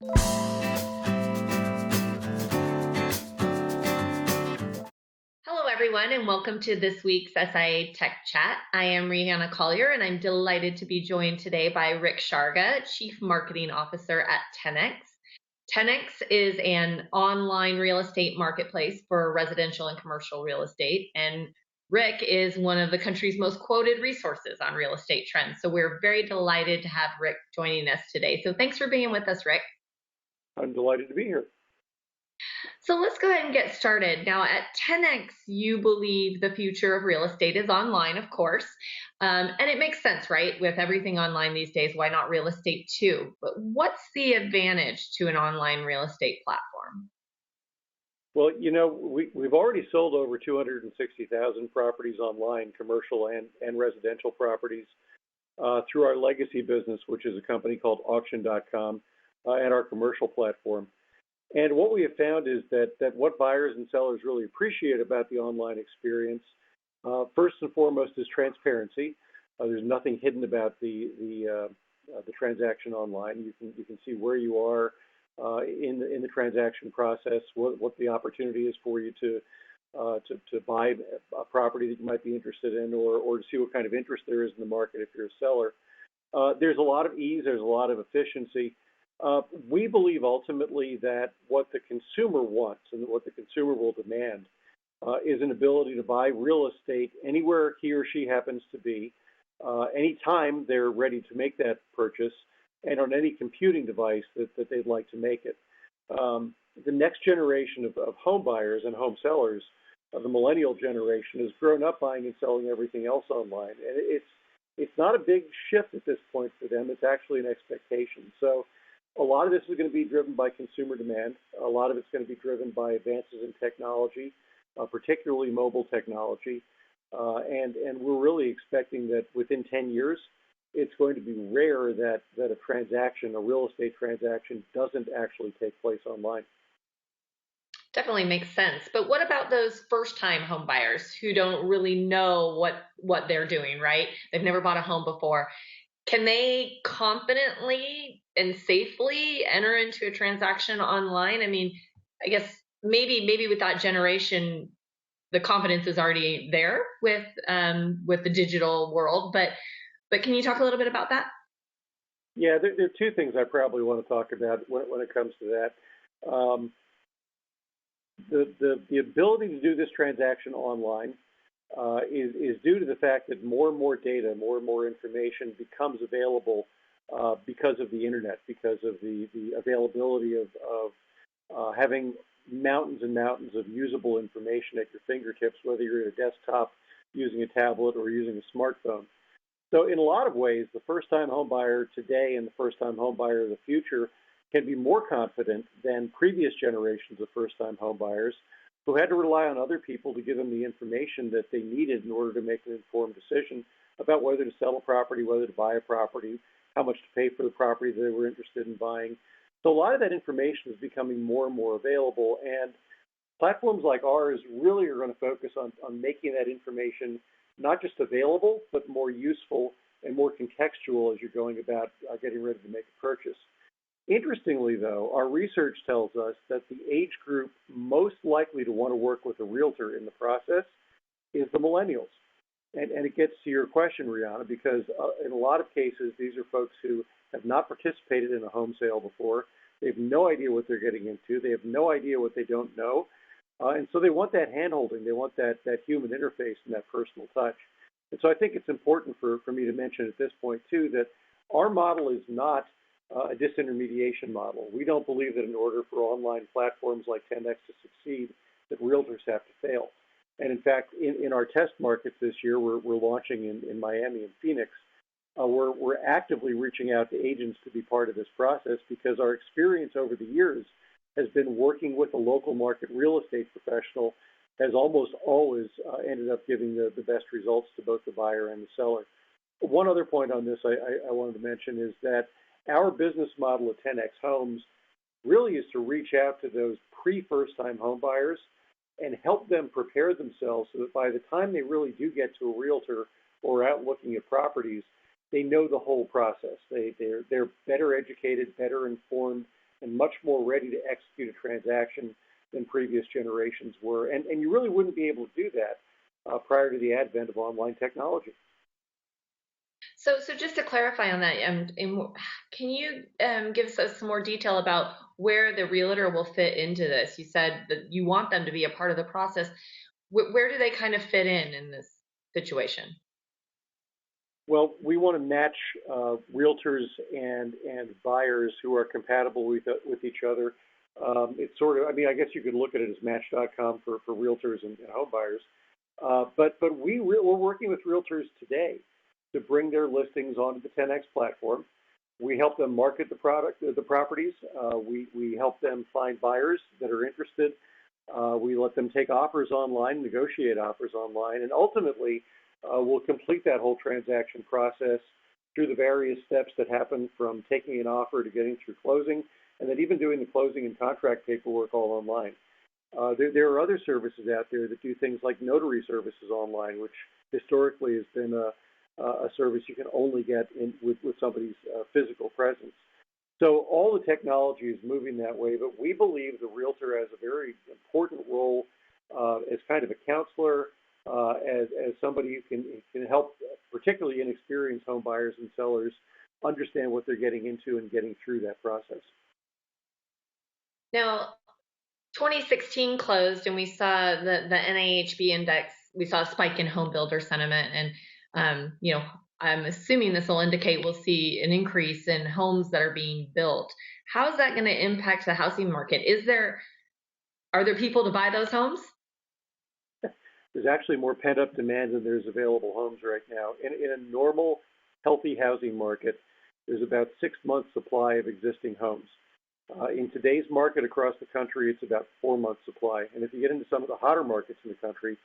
Hello, everyone, and welcome to this week's SIA Tech Chat. I am Rihanna Collier, and I'm delighted to be joined today by Rick Sharga, Chief Marketing Officer at 10x. 10x is an online real estate marketplace for residential and commercial real estate, and Rick is one of the country's most quoted resources on real estate trends. So we're very delighted to have Rick joining us today. So thanks for being with us, Rick. I'm delighted to be here. So let's go ahead and get started. Now, at 10x, you believe the future of real estate is online, of course. And it makes sense, right? With everything online these days, why not real estate too? But what's the advantage to an online real estate platform? Well, we've already sold over 260,000 properties online, commercial and residential properties, through our legacy business, which is a company called auction.com, and our commercial platform. And what we have found is that what buyers and sellers really appreciate about the online experience, first and foremost, is transparency. There's nothing hidden about the transaction online. You can see where you are in the transaction process, what the opportunity is for you to buy a property that you might be interested in, or to see what kind of interest there is in the market if you're a seller. There's a lot of ease. There's a lot of efficiency. We believe ultimately that what the consumer wants and what the consumer will demand is an ability to buy real estate anywhere he or she happens to be, anytime they're ready to make that purchase, and on any computing device that they'd like to make it. The next generation of home buyers and home sellers, the millennial generation, has grown up buying and selling everything else online. And it's not a big shift at this point for them. It's actually an expectation. So a lot of this is going to be driven by consumer demand. A lot of it's going to be driven by advances in technology, particularly mobile technology. And we're really expecting that within 10 years, it's going to be rare that a transaction, a real estate transaction, doesn't actually take place online. Definitely makes sense. But what about those first-time home buyers who don't really know what they're doing, right? They've never bought a home before. Can they confidently and safely enter into a transaction online? I mean, I guess maybe with that generation, the confidence is already there with the digital world. But can you talk a little bit about that? Yeah, there are two things I probably want to talk about when it comes to that. The ability to do this transaction online is due to the fact that more and more data, more and more information becomes available because of the internet, because of the availability of having mountains and mountains of usable information at your fingertips, whether you're at a desktop using a tablet or using a smartphone. So in a lot of ways, the first-time home buyer today and the first-time home buyer of the future can be more confident than previous generations of first-time home buyers who had to rely on other people to give them the information that they needed in order to make an informed decision about whether to sell a property, whether to buy a property, how much to pay for the property that they were interested in buying. So a lot of that information is becoming more and more available, and platforms like ours really are going to focus on making that information not just available, but more useful and more contextual as you're going about getting ready to make a purchase. Interestingly, though, our research tells us that the age group most likely to want to work with a realtor in the process is the millennials. And it gets to your question, Rihanna, because in a lot of cases, these are folks who have not participated in a home sale before. They have no idea what they're getting into. They have no idea what they don't know. And so they want that hand-holding. They want that human interface and that personal touch. And so I think it's important for me to mention at this point, too, that our model is not a disintermediation model. We don't believe that in order for online platforms like 10x to succeed, that realtors have to fail. And in fact, in our test markets this year, we're launching in Miami and Phoenix. We're actively reaching out to agents to be part of this process because our experience over the years has been working with a local market real estate professional has almost always ended up giving the best results to both the buyer and the seller. One other point on this I wanted to mention is that our business model at 10x Homes really is to reach out to those pre-first-time home buyers and help them prepare themselves so that by the time they really do get to a realtor or out looking at properties, they know the whole process. They're better educated, better informed, and much more ready to execute a transaction than previous generations were. And you really wouldn't be able to do that prior to the advent of online technology. So just to clarify on that, can you give us some more detail about where the realtor will fit into this? You said that you want them to be a part of the process. Where do they kind of fit in this situation? Well, we want to match realtors and buyers who are compatible with each other. It's sort of, I mean, I guess you could look at it as Match.com for realtors and home buyers. But we're working with realtors today to bring their listings onto the 10X platform. We help them market the properties. We help them find buyers that are interested. We let them take offers online, negotiate offers online, and ultimately we'll complete that whole transaction process through the various steps that happen from taking an offer to getting through closing, and then even doing the closing and contract paperwork all online. There are other services out there that do things like notary services online, which historically has been a service you can only get with somebody's physical presence. So all the technology is moving that way, but we believe the realtor has a very important role as kind of a counselor, as somebody who can help particularly inexperienced home buyers and sellers understand what they're getting into and getting through that process. Now, 2016 closed, and we saw the NAHB index. We saw a spike in home builder sentiment, and I'm assuming this will indicate we'll see an increase in homes that are being built. How is that going to impact the housing market? Are there people to buy those homes? There's actually more pent-up demand than there's available homes right now. In a normal, healthy housing market, there's about 6 months supply of existing homes. In today's market across the country, it's about 4 months supply. And if you get into some of the hotter markets in the country,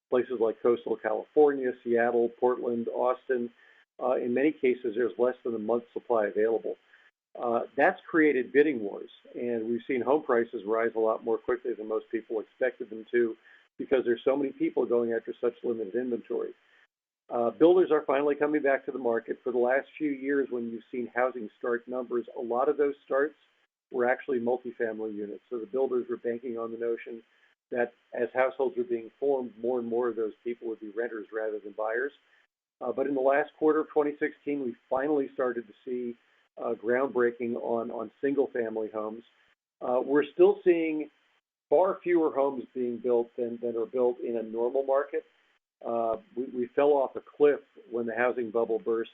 places like coastal California, Seattle, Portland, Austin, in many cases, there's less than a month's supply available. That's created bidding wars, and we've seen home prices rise a lot more quickly than most people expected them to because there's so many people going after such limited inventory. Builders are finally coming back to the market. For the last few years, when you've seen housing start numbers, a lot of those starts were actually multifamily units. So the builders were banking on the notion that as households were being formed, more and more of those people would be renters rather than buyers. But in the last quarter of 2016, we finally started to see groundbreaking on single-family homes. We're still seeing far fewer homes being built than are built in a normal market. We fell off a cliff when the housing bubble burst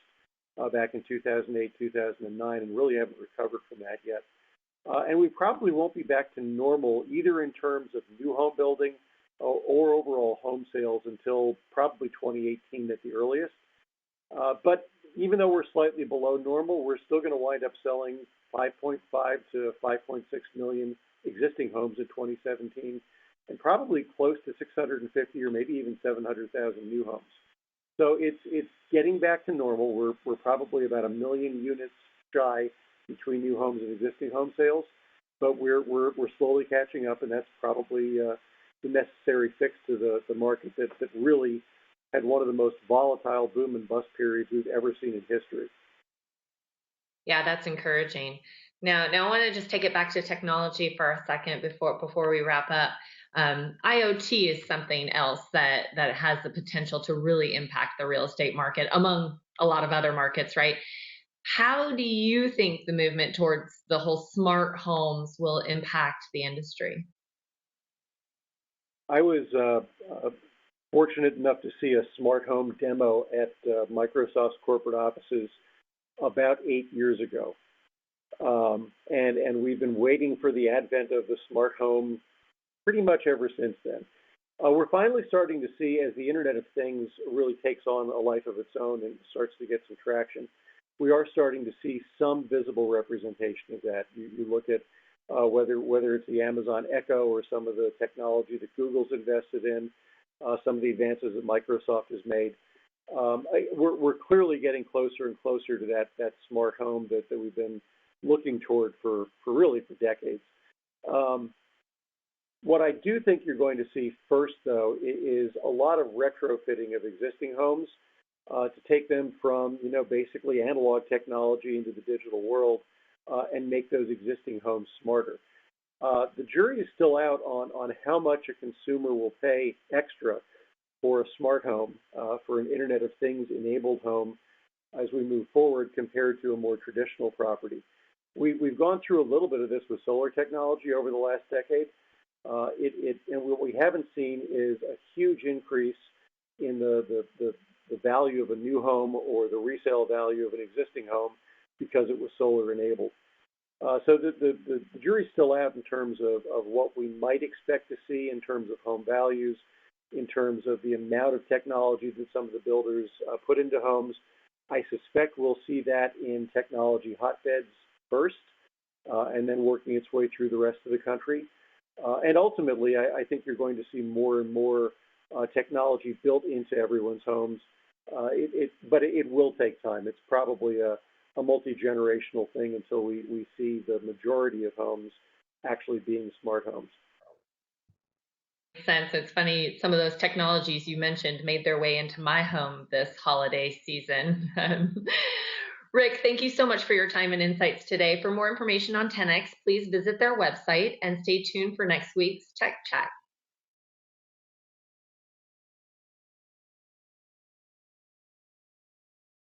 back in 2008, 2009, and really haven't recovered from that yet. And we probably won't be back to normal either in terms of new home building or overall home sales until probably 2018 at the earliest. But even though we're slightly below normal, we're still going to wind up selling 5.5 to 5.6 million existing homes in 2017, and probably close to 650 or maybe even 700,000 new homes. So it's getting back to normal. We're probably about 1 million units shy between new homes and existing home sales, but we're slowly catching up, and that's probably the necessary fix to the market that really had one of the most volatile boom and bust periods we've ever seen in history. Yeah, that's encouraging. Now I want to just take it back to technology for a second before we wrap up. IoT is something else that has the potential to really impact the real estate market among a lot of other markets, right? How do you think the movement towards the whole smart homes will impact the industry? I was fortunate enough to see a smart home demo at Microsoft's corporate offices about 8 years ago. And we've been waiting for the advent of the smart home pretty much ever since then. We're finally starting to see, as the Internet of Things really takes on a life of its own and starts to get some traction, we are starting to see some visible representation of that. You look at whether it's the Amazon Echo or some of the technology that Google's invested in, some of the advances that Microsoft has made. We're clearly getting closer and closer to that smart home that we've been looking toward for decades. What I do think you're going to see first, though, is a lot of retrofitting of existing homes to take them from, basically analog technology into the digital world. and make those existing homes smarter. The jury is still out on how much a consumer will pay extra for a smart home, for an Internet of Things enabled home as we move forward compared to a more traditional property. We've gone through a little bit of this with solar technology over the last decade. And what we haven't seen is a huge increase in the value of a new home or the resale value of an existing home because it was solar enabled. So the jury's still out in terms of what we might expect to see in terms of home values, in terms of the amount of technology that some of the builders put into homes. I suspect we'll see that in technology hotbeds first, and then working its way through the rest of the country. And ultimately, I think you're going to see more and more technology built into everyone's homes. But it will take time. It's probably a multi-generational thing until we see the majority of homes actually being smart homes. Sense. It's funny, some of those technologies you mentioned made their way into my home this holiday season. Rick, thank you so much for your time and insights today. For more information on 10X, please visit their website and stay tuned for next week's Tech Chat.